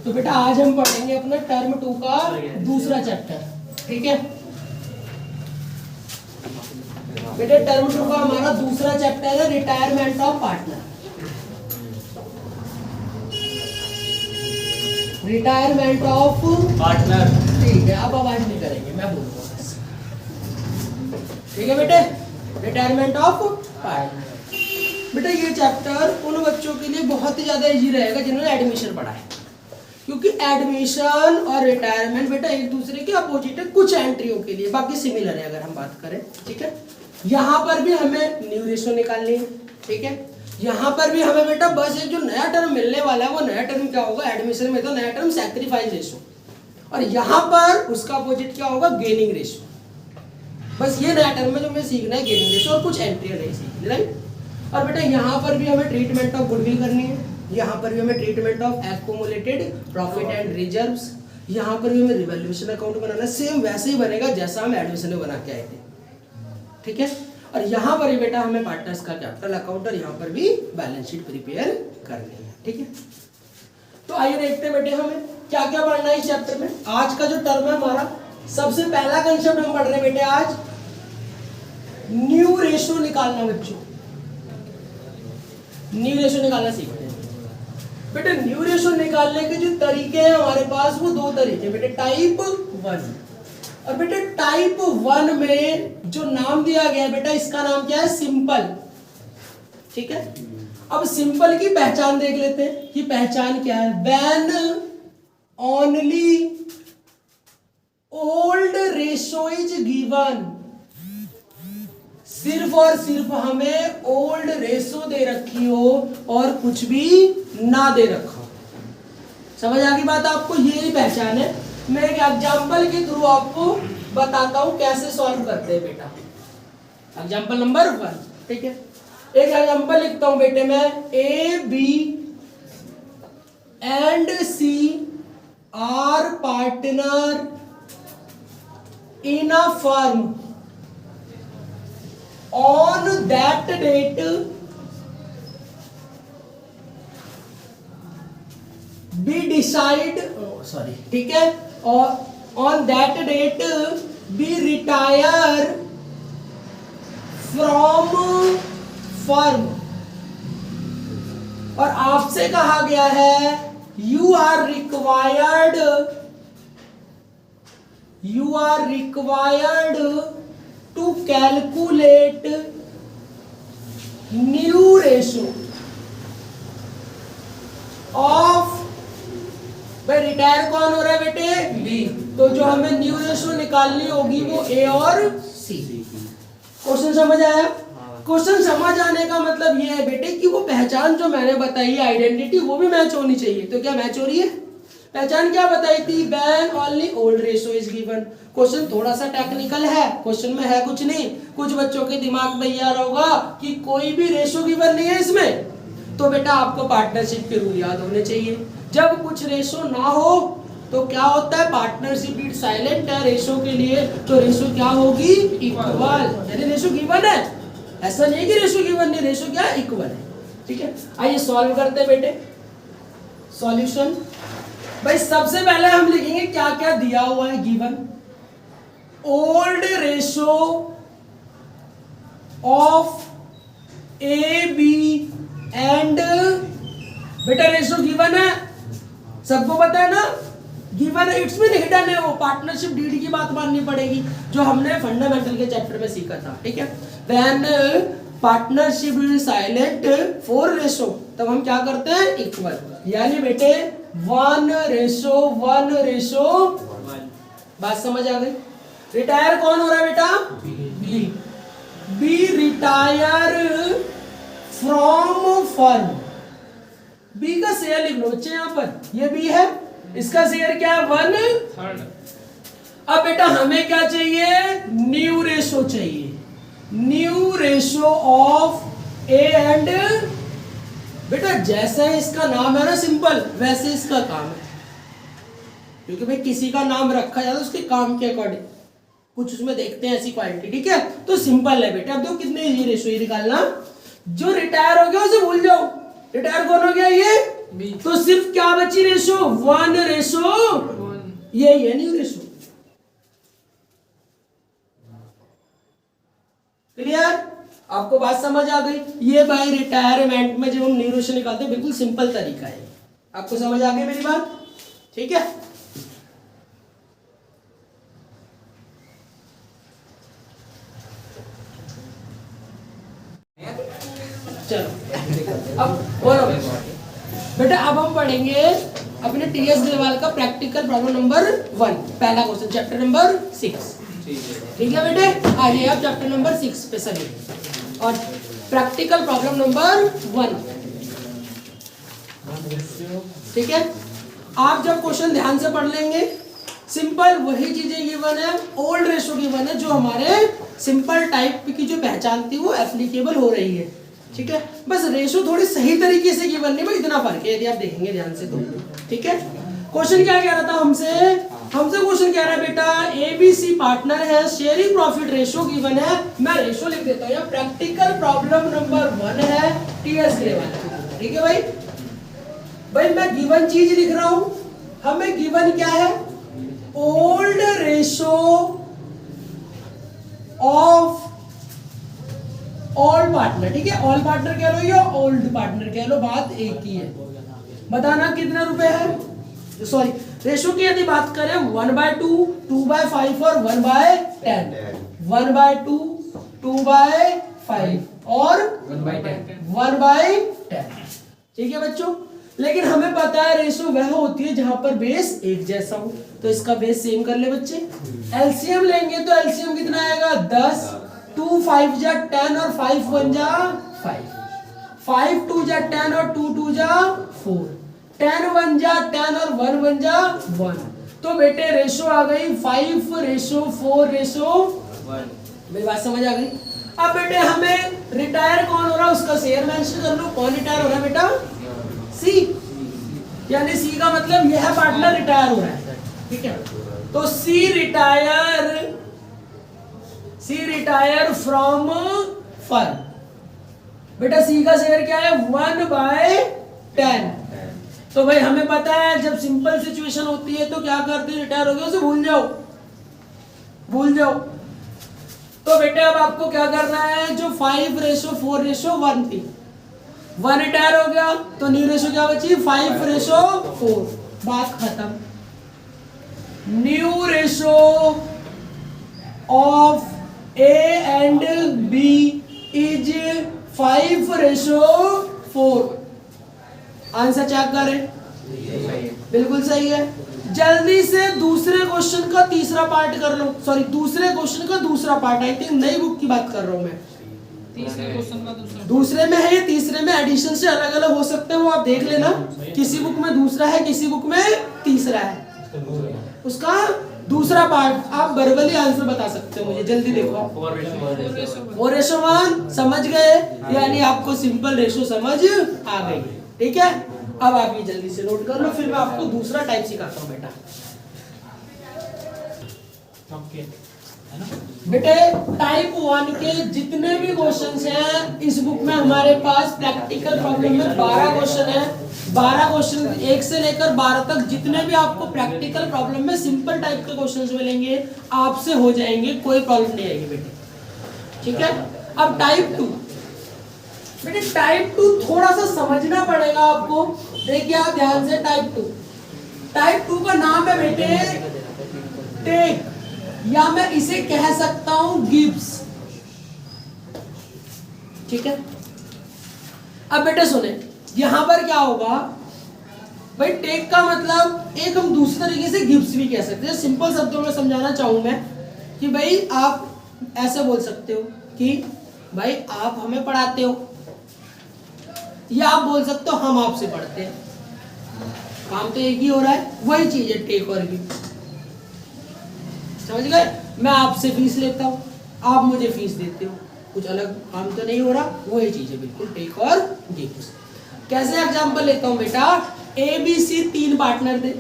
तो बेटा आज हम पढ़ेंगे अपना टर्म 2 का दूसरा चैप्टर, ठीक है बेटा। टर्म 2 का हमारा दूसरा चैप्टर है retirement of partner. Retirement of partner, ठीक है, आप आवाज नहीं करेंगे, मैं बोलूंगा बस, ठीक है बेटे। रिटायरमेंट ऑफ पार्टनर बेटा, ये चैप्टर उन बच्चों के लिए बहुत ही ज्यादा इजी रहेगा जिन्होंने एडमिशन पढ़ा है, क्योंकि एडमिशन और रिटायरमेंट बेटा एक दूसरे के अपोजिट है कुछ एंट्रियों के लिए, बाकी सिमिलर है अगर हम बात करें, ठीक है। यहाँ पर भी हमें न्यू रेशो निकालनी है, ठीक है। यहाँ पर भी हमें बेटा बस एक जो नया टर्म मिलने वाला है वो नया टर्म क्या होगा, एडमिशन में तो नया टर्म सैक्रिफाइस रेशो, और यहाँ पर उसका अपोजिट क्या होगा, गेनिंग रेशो। बस ये नया टर्म में जो हमें सीखना है गेनिंग रेशो, और कुछ एंट्री नहीं सीखनी, राइट। और बेटा यहाँ पर भी हमें ट्रीटमेंट ऑफ गुडविल करनी है, यहाँ पर भी हमें treatment of accumulated profit and reserves, यहाँ पर भी हमें रिवैल्यूएशन अकाउंट बनाना, सेम वैसे ही बनेगा जैसा हम एडमिशन में बना के आए थे, ठीक है। और यहाँ पर ही बेटा हमें पार्टनर्स का कैपिटल अकाउंट और यहाँ पर भी बैलेंस शीट प्रिपेयर करनी है, ठीक है। तो आइए देखते हैं बेटे हमें क्या क्या पढ़ना है इस चैप्टर में। आज का जो टर्म है हमारा, सबसे पहला कंसेप्ट हम पढ़ रहे हैं बेटे आज, न्यू रेशो निकालना। बच्चों न्यू रेशो निकालना सीखते हैं बेटे। न्यू रेशो निकालने के जो तरीके हैं हमारे पास वो दो तरीके बेटे, टाइप 1 और बेटे टाइप 1 में जो नाम दिया गया बेटा, इसका नाम क्या है, सिंपल, ठीक है। अब सिंपल की पहचान देख लेते हैं कि पहचान क्या है। When only old ratio is given, सिर्फ और सिर्फ हमें ओल्ड रेशो दे रखी हो और कुछ भी ना दे रखा हो। समझ आ गई बात आपको, यही पहचान है। मैं एक एग्जांपल के थ्रू आपको बताता हूं कैसे सॉल्व करते हैं बेटा। एग्जांपल नंबर 1, ठीक है। एक एग्जांपल लिखता हूं बेटे मैं, A B and C are partner in a firm on that date we decide, ठीक है, और on that date we retire from firm, और आपसे कहा गया है you are required to calculate new ratio of, भाई रिटायर कौन हो रहा है बेटे, बी, तो जो हमें न्यू रेशो निकालनी होगी वो ए और सी। क्वेश्चन समझ आया? क्वेश्चन समझ आने का मतलब ये है बेटे कि वो पहचान जो मैंने बताई है, आइडेंटिटी, वो भी मैच होनी चाहिए। तो क्या मैच हो रही है? पहचान क्या बताई थी, when only old ratio is given. Question थोड़ा सा टेक्निकल है, क्वेश्चन में है कुछ नहीं, कुछ बच्चों के दिमाग में यह होगा कि कोई भी रेशो गिवन नहीं है इसमें, तो बेटा आपको पार्टनरशिप के रूल याद होने चाहिए। जब कुछ रेशो ना हो तो क्या होता है, पार्टनरशिप इट साइलेंट है रेशो के लिए, तो रेशो क्या होगी, इक्वल। यानी रेशो गिवन है, ऐसा नहीं कि रेशो गिवन नहीं, रेशो क्या है, इक्वल है, ठीक है। आइए सॉल्व करते हैं बेटे। सॉल्यूशन भाई, सबसे पहले हम लिखेंगे क्या क्या दिया हुआ है given. Old ratio of A B and, बेटा रेशो गिवन है, सबको पता है ना, गिवन है, इट्स मीन हिडन है, वो पार्टनरशिप डीड की बात माननी पड़ेगी जो हमने फंडामेंटल के चैप्टर में सीखा था, ठीक है। When partnership is silent for ratio, तब हम क्या करते हैं, इक्वल, यानी बेटे 1:1, बात समझ आ गई। रिटायर कौन हो रहा है बेटा, B, B retire from firm, B का शेयर लिख लो बच्चे, यहां पर ये बी है, इसका शेयर क्या है, 1/3। अब बेटा हमें क्या चाहिए, न्यू रेशो चाहिए, new ratio of A and, बेटा जैसा इसका नाम है ना सिंपल, वैसे इसका काम है, क्योंकि भाई किसी का नाम रखा जाता है उसके काम के अकॉर्डिंग, कुछ उसमें देखते हैं ऐसी क्वालिटी, ठीक है। तो सिंपल है बेटा। अब देखो कितने इजी रेशो ये निकालना, जो रिटायर हो गया उसे भूल जाओ, रिटायर कौन हो गया, ये तो सिर्फ क्या बची रेशो 1:1, यही है न्यू रेशो। क्लियर? आपको बात समझ आ गई? ये भाई रिटायरमेंट में जब हम न्यू रेशो निकालते हैं बिल्कुल सिंपल तरीका है। आपको समझ आ गई मेरी बात? ठीक है। चलो अब बोलो बेटा, अब हम पढ़ेंगे अपने टीएस ग्रेवाल का प्रैक्टिकल प्रॉब्लम नंबर 1, पहला क्वेश्चन, चैप्टर नंबर 6। ठीक है बेटे, आइए आप चैप्टर नंबर 6 पे सभी, और प्रैक्टिकल प्रॉब्लम नंबर 1। ठीक है, आप जब क्वेश्चन ध्यान से पढ़ लेंगे, सिंपल वही चीजें गिवन है, ओल्ड रेशो गिवन है, जो हमारे सिंपल टाइप की जो पहचान थी वो एप्लीकेबल हो रही है। ठीक है, बस रेशो थोड़ी सही तरीके से गिवन नहीं, इतना फर्क है यदि आप देखेंगे ध्यान से तो। ठीक है, क्वेश्चन क्या कह रहा था हमसे क्वेश्चन कह रहा है बेटा एबीसी पार्टनर है, शेयरिंग प्रॉफिट रेशो गिवन है। मैं रेशो लिख देता हूँ, प्रैक्टिकल प्रॉब्लम नंबर 1 है टीएस ग्रेवाल। ठीक है भाई मैं गिवन चीज लिख रहा हूं, हमें गिवन क्या है, old ratio of all partner. ठीक है, ऑल पार्टनर कह लो या ओल्ड पार्टनर कह लो, बात एक ही है। बताना कितने रुपए है, सॉरी रेशो की यदि बात करें 1/2, 2/5 और 1/10, 1/2, 2/5 और 1/10। ठीक है बच्चों, लेकिन हमें पता है रेशो वह होती है जहां पर बेस एक जैसा हो, तो इसका बेस सेम कर ले बच्चे। एलसीएम लेंगे तो एलसीएम कितना आएगा 10, 2 5 जा 10 और 5 1 जा 5, 5 2 जा 10 और 2 2 जा 4, 10 1 जा 10 और 1 1 जा 1। तो बेटे रेशो आ गई 5:4:1। मेरी बात समझ आ गई? अब बेटे हमें रिटायर कौन हो रहा है उसका शेयर मेंशन कर लो। कौन रिटायर हो रहा है बेटा? सी, यानी सी का मतलब यह पार्टनर रिटायर हो रहा है। ठीक है, तो सी रिटायर फ्रॉम फर्म। बेटा सी का शेयर क्या है 1/10। तो भाई हमें पता है जब सिंपल सिचुएशन होती है तो क्या करते हैं, रिटायर हो गया उसे भूल जाओ। तो बेटे अब आपको क्या करना है, जो 5:4:1 थी, 1 रिटायर हो गया तो न्यू रेशो क्या बची 5:4, बात खत्म। New ratio of A and B is 5:4। Answer check करें, बिल्कुल सही है। जल्दी से दूसरे क्वेश्चन का तीसरा पार्ट कर लो, सॉरी दूसरे क्वेश्चन का दूसरा पार्ट, आई थिंक नई बुक की बात कर रहा हूं मैं। तीसरे क्वेश्चन का दूसरे में है, ये तीसरे में एडिशन से अलग अलग हो सकते हैं, वो आप देख लेना। किसी बुक में दूसरा है, किसी बुक में तीसरा है, उसका दूसरा पार्ट। आप वर्बली आंसर बता सकते हो मुझे, जल्दी देखो। 4:1 समझ गए, यानी आपको सिंपल रेशो समझ आ गई। ठीक है, अब आप ये जल्दी से नोट कर लो, फिर मैं आपको दूसरा टाइप सिखाता हूँ बेटा। बेटे टाइप 1 के जितने भी क्वेश्चंस हैं इस बुक में हमारे पास प्रैक्टिकल प्रॉब्लम में 12 क्वेश्चन है। 12 क्वेश्चन 1 से लेकर 12 तक जितने भी आपको प्रैक्टिकल प्रॉब्लम में सिंपल टाइप के क्वेश्चंस मिलेंगे आपसे हो जाएंगे, कोई प्रॉब्लम नहीं आएगी बेटे। ठीक है, अब टाइप 2। बेटे टाइप 2 थोड़ा सा समझना पड़ेगा आपको, देखिए आप ध्यान से। टाइप 2 का नाम है बेटे टेक, या मैं इसे कह सकता हूं गिब्स। ठीक है, अब बेटे सुने, यहां पर क्या होगा भाई, टेक का मतलब एक हम दूसरे तरीके से गिब्स भी कह सकते हैं। सिंपल शब्दों में समझाना चाहूं मैं कि भाई आप ऐसे बोल सकते हो कि भाई आप हमें पढ़ाते हो, या आप बोल सकते हो हम आपसे पढ़ते हैं, काम तो एक ही हो रहा है, वही चीज है टेक और गिव। समझ गए? मैं आपसे फीस लेता हूं, आप मुझे फीस देते हो, कुछ अलग काम तो नहीं हो रहा, वही चीज है बिल्कुल टेक और गिव। कैसे एग्जांपल लेता हूं बेटा, ए बी सी 3 पार्टनर थे,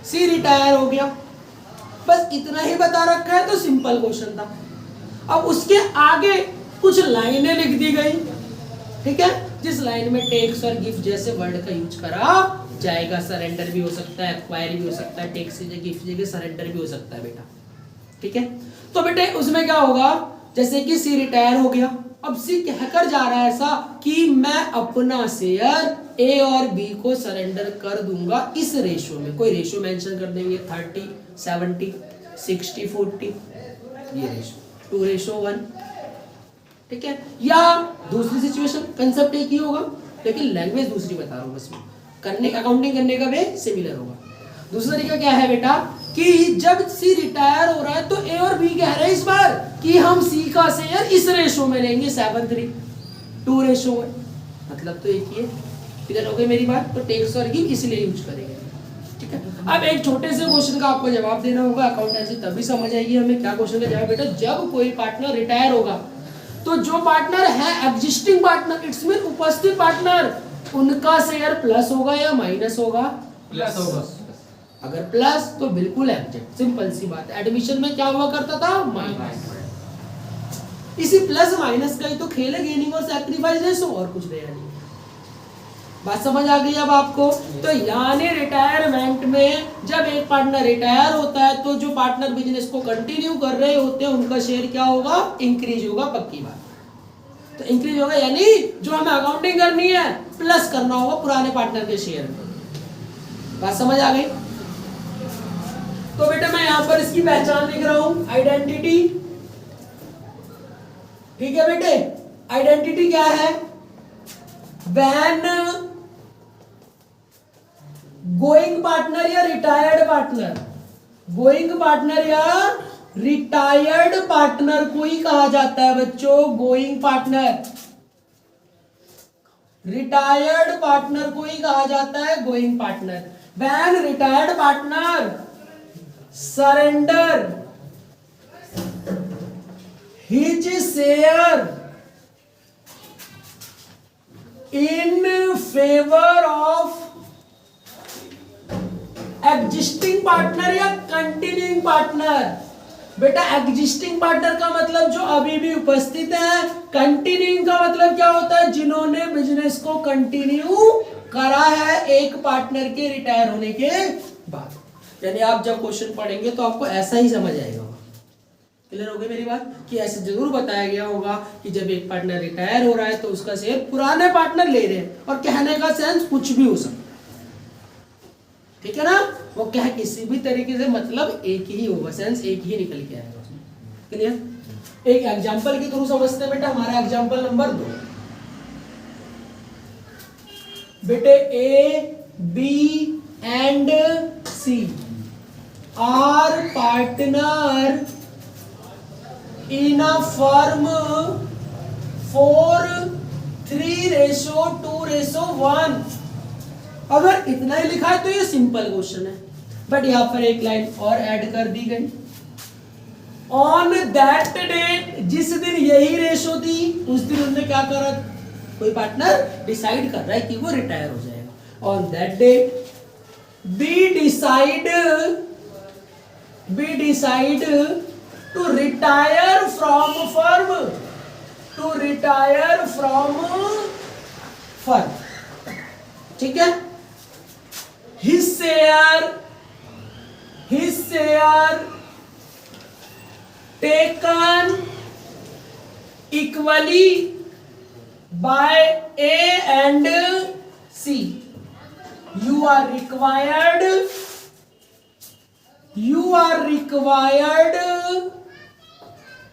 सी रिटायर हो गया, बस इतना ही बता रखा है तो सिंपल क्वेश्चन था। अब उसके आगे कुछ लाइनें लिख दी गई, ठीक है, जिस लाइन में टेक्स और गिफ्ट जैसे वर्ड का यूज करा जाएगा, सरेंडर भी हो सकता है, एक्वायर भी हो सकता है, टेक से गिफ्ट जगह सरेंडर भी हो सकता है बेटा, ठीक है। तो बेटे उसमें क्या होगा, जैसे कि सी रिटायर हो गया, अब सी कहकर जा रहा है ऐसा कि मैं अपना शेयर ए और बी को सरेंडर कर दूंगा इस रेशो में, कोई रेशो मेंशन कर देंगे 30-70 60-40 ये रेशो 2:1, ठीक है। या दूसरी सिचुएशन, कंसेप्ट एक ही होगा लेकिन लैंग्वेज दूसरी बता रहा हूँ, बस में करने अकाउंटिंग करने का वे सिमिलर होगा। दूसरा तरीका क्या है बेटा कि जब सी रिटायर हो रहा है तो ए और बी कह रहे हैं इस बार कि हम सी का शेयर इस रेशो में लेंगे 7:3 2:1, मतलब तो एक ही है, क्लियर हो गई मेरी बात। तो टेक्स और गिव इसलिए यूज करेंगे, ठीक है। अब एक छोटे से क्वेश्चन का आपको जवाब देना होगा, अकाउंटेंसी तभी समझ आएगी हमें क्या क्वेश्चन का जवाब बेटा। जब कोई पार्टनर रिटायर होगा तो जो पार्टनर है एग्जिस्टिंग पार्टनर, इट्स मीन उपस्थित पार्टनर, उनका शेयर प्लस होगा या माइनस होगा? प्लस होगा। अगर प्लस तो बिल्कुल एग्जैक्ट, सिंपल सी बात है। एडमिशन में क्या हुआ करता था? माइनस। इसी प्लस माइनस का ही तो खेल है गेनिंग और सैक्रिफाइस रेशो, और कुछ नहीं है। बात समझ आ गई अब आपको? तो यानी रिटायरमेंट में जब एक पार्टनर रिटायर होता है तो जो पार्टनर बिजनेस को कंटिन्यू कर रहे होते हैं उनका शेयर क्या होगा? इंक्रीज होगा, पक्की बात। तो इंक्रीज होगा यानी जो हमें अकाउंटिंग करनी है प्लस करना होगा पुराने पार्टनर के शेयर में। बात समझ आ गई? तो बेटा मैं यहां पर इसकी पहचान लिख रहा हूं, आइडेंटिटी, ठीक है बेटे। आइडेंटिटी क्या है? व्हेन गोइंग पार्टनर या रिटायर्ड पार्टनर, गोइंग पार्टनर या रिटायर्ड पार्टनर को ही कहा जाता है बच्चों गोइंग पार्टनर, रिटायर्ड पार्टनर को ही कहा जाता है going partner. When retired partner surrender his share in favour of existing partner या कंटिन्यूइंग पार्टनर। बेटा एग्जिस्टिंग पार्टनर का मतलब जो अभी भी उपस्थित है, कंटिन्यूइंग का मतलब क्या होता है? जिन्होंने बिजनेस को कंटिन्यू करा है एक पार्टनर के रिटायर होने के बाद। यानी आप जब क्वेश्चन पढ़ेंगे तो आपको ऐसा ही समझ आएगा। क्लियर हो गई मेरी बात? कि ऐसे जरूर बताया गया होगा कि जब एक पार्टनर रिटायर हो रहा है तो उसका शेयर पुराने पार्टनर ले रहे हैं, और कहने का सेंस कुछ भी हो सकता है, ठीक है ना। वो क्या किसी भी तरीके से मतलब एक ही होगा, सेंस एक ही निकल के आएगा उसमें। क्लियर? एक एग्जांपल के थ्रू समझते हैं बेटा। हमारा एग्जांपल नंबर 2, बेटे A B and C are partner in a firm 4:3:2:1। अगर इतना ही लिखा है तो ये सिंपल क्वेश्चन है, बट यहां पर एक लाइन और ऐड कर दी गई। ऑन दैट डेट, जिस दिन यही रेशो थी उस दिन उन्होंने क्या करा? कोई पार्टनर डिसाइड कर रहा है कि वो रिटायर हो जाएगा। On that date B decide to retire from firm, to retire from firm, ठीक है। His share taken equally by A and C. You are required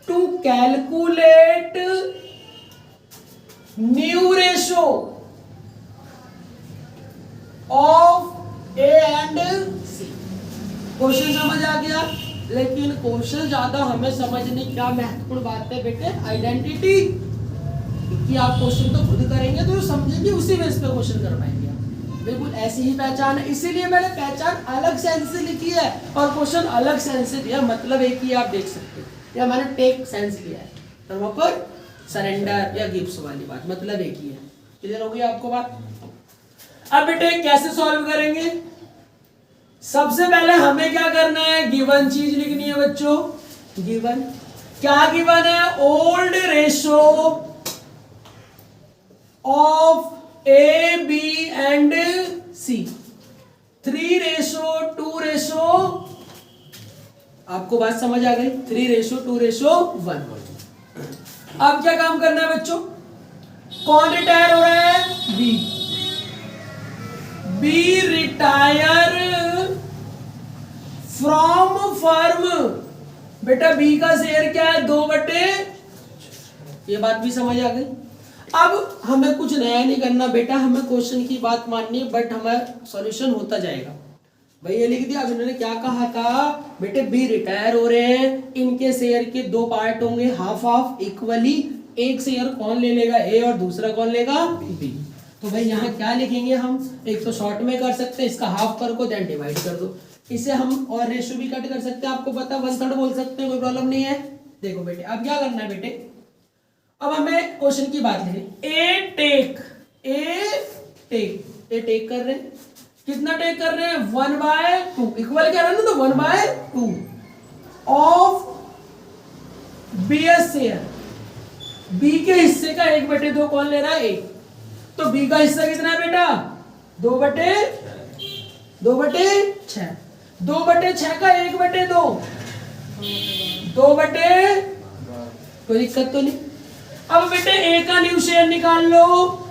to calculate new ratio of A and C। Question समझ आ गया? लेकिन question ज्यादा हमें समझने क्या महत्वपूर्ण बात है बेटे? आइडेंटिटी। क्योंकि आप क्वेश्चन तो खुद करेंगे तो समझेंगे, उसी बेस पे क्वेश्चन कर पाएंगे आप। बिल्कुल ऐसी ही पहचान है, इसीलिए मैंने पहचान अलग सेंस से लिखी है और क्वेश्चन अलग सेंस से दिया। मतलब एक ही आप देख सकते हो, या मैंने टेक सेंस लिया है तो वहां पर सरेंडर या गिफ्ट वाली बात, मतलब एक ही है। क्लियर हो गई आपको बात? अब बेटे कैसे सॉल्व करेंगे? सबसे पहले हमें क्या करना है? गिवन चीज लिखनी है बच्चों। गिवन क्या गिवन है? Old ratio of A B and C. 3:2:, आपको बात समझ आ गई? 3:2:1। अब क्या काम करना है बच्चों? कौन रिटायर हो रहा है? B retire from firm. बेटा बी का शेयर क्या है? 2/, ये बात भी समझ आ गई। अब हमें कुछ नया नहीं करना बेटा, हमें क्वेश्चन की बात माननी है, बट हमें सॉल्यूशन होता जाएगा। भाई ये लिख दिया। अब इन्होंने क्या कहा था बेटे? बी रिटायर हो रहे हैं, इनके शेयर के 2 पार्ट होंगे, हाफ हाफ इक्वली। एक शेयर कौन ले लेगा? ए, और दूसरा कौन लेगा? बी। तो भाई यहाँ क्या लिखेंगे हम? एक तो शॉर्ट में कर सकते हैं, इसका हाफ कर को देन डिवाइड कर दो। इसे हम और रेशो भी कट कर सकते हैं, आपको पता 1/3 बोल सकते हैं, कोई प्रॉब्लम नहीं है। देखो बेटे अब क्या करना है बेटे, अब हमें क्वेश्चन की बात करें। ए टेक कर रहे हैं, कितना टेक कर रहे हैं? 1/2 इक्वल क्या रहा ना, तो 1/2 of B's share. B के हिस्से का 1/2 कौन ले रहा है? ए। तो बी का हिस्सा कितना है बेटा? 2/6। 2/6 का 1/2, 2/, कोई दिक्कत तो नहीं। अब बेटे ए का न्यू शेयर निकाल लो,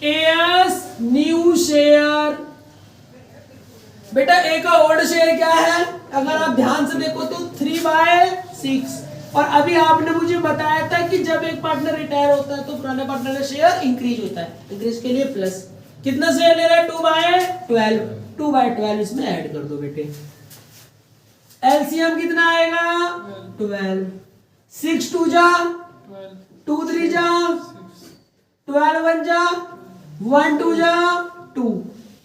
एस न्यू शेयर। बेटा ए का ओल्ड शेयर क्या है? अगर आप ध्यान से देखो तो 3/6। और अभी आपने मुझे बताया था कि जब एक पार्टनर रिटायर होता है तो पुराने पार्टनर का शेयर इंक्रीज होता है, इंक्रीज के लिए प्लस। कितना शेयर ले रहा है? 2/12। 2/12 इसमें ऐड कर दो बेटे। एलसीएम कितना आएगा? 12। 6 2 जा 2 3 जा 12 1 जा 1 2 जा 2,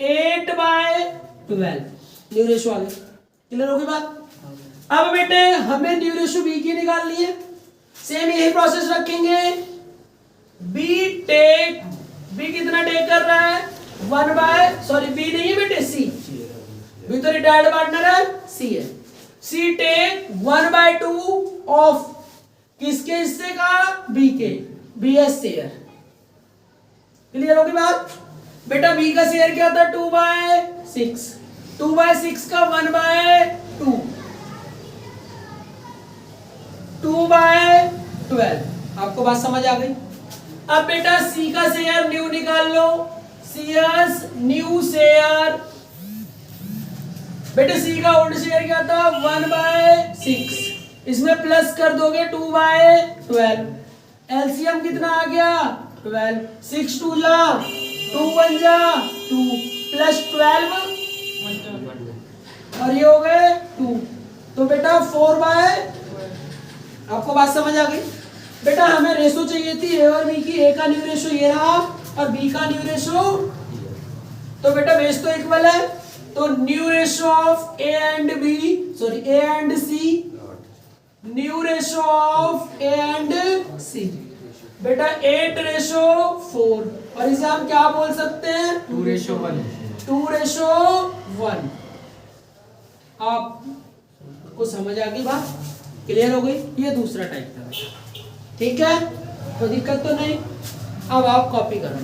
8/12 न्यू रेशो आ गई। क्लियर होगी बात? अब बेटे हमें न्यू रेशो बी की निकालनी है, सेम यही प्रोसेस रखेंगे। बी कितना टेक कर रहा है? 1/, बी नहीं है बेटे, सी। बी तो रिटायर्ड पार्टनर है, सी है। सी टेक 1/2 ऑफ किसके हिस्से का? बी के, बी एस शेयर। क्लियर होगी बात? बेटा बी का शेयर क्या था? 2/6। 2/6 का 1/2, 2/12। आपको बात समझ आ गई? अब बेटा सी का शेयर न्यू निकाल लो, सीएस न्यू शेयर। बेटे सी का ओल्ड शेयर क्या था? 1/6, इसमें प्लस कर दोगे 2/12। एलसीएम कितना आ गया? 12। 6 2 जा 2 1 जा 2 प्लस 12 और ये हो गए 2। तो बेटा 4/, आपको बात समझ आ गई? बेटा हमें रेशो चाहिए थी ए और बी की। ए का न्यू रेशो ये रहा और बी का न्यू रेशो, तो बेटा बेस तो इक्वल है, तो new ratio of A and B, sorry A and C, new ratio of A and C बेटा 8:4। और इसे हम क्या बोल सकते हैं? 2:1। 2:1। आपको समझ आ गई बात? क्लियर हो गई? ये दूसरा टाइप था, ठीक है, कोई दिक्कत तो नहीं। अब आप कॉपी करो।